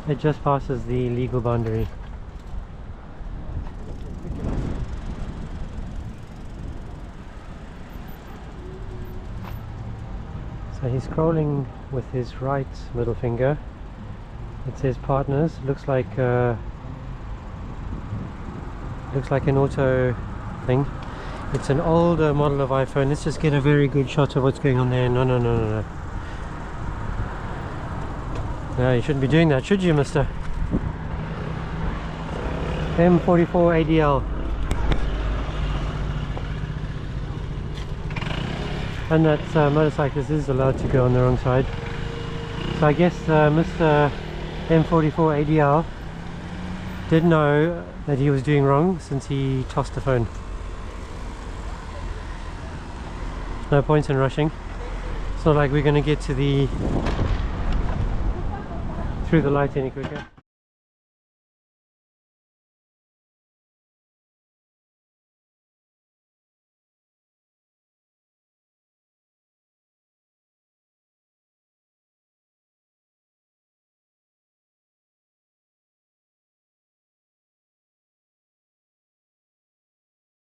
It just passes the legal boundary. So he's scrolling with his right middle finger. It says partners. Looks like an auto thing. It's an older model of iPhone. Let's just get a very good shot of what's going on there. No, no, no, no, no. No, you shouldn't be doing that, should you, mister? M44ADL. And that motorcyclist is allowed to go on the wrong side. So I guess Mr. M44ADL did know that he was doing wrong since he tossed the phone. No point in rushing. It's not like we're going to get to through the light any quicker.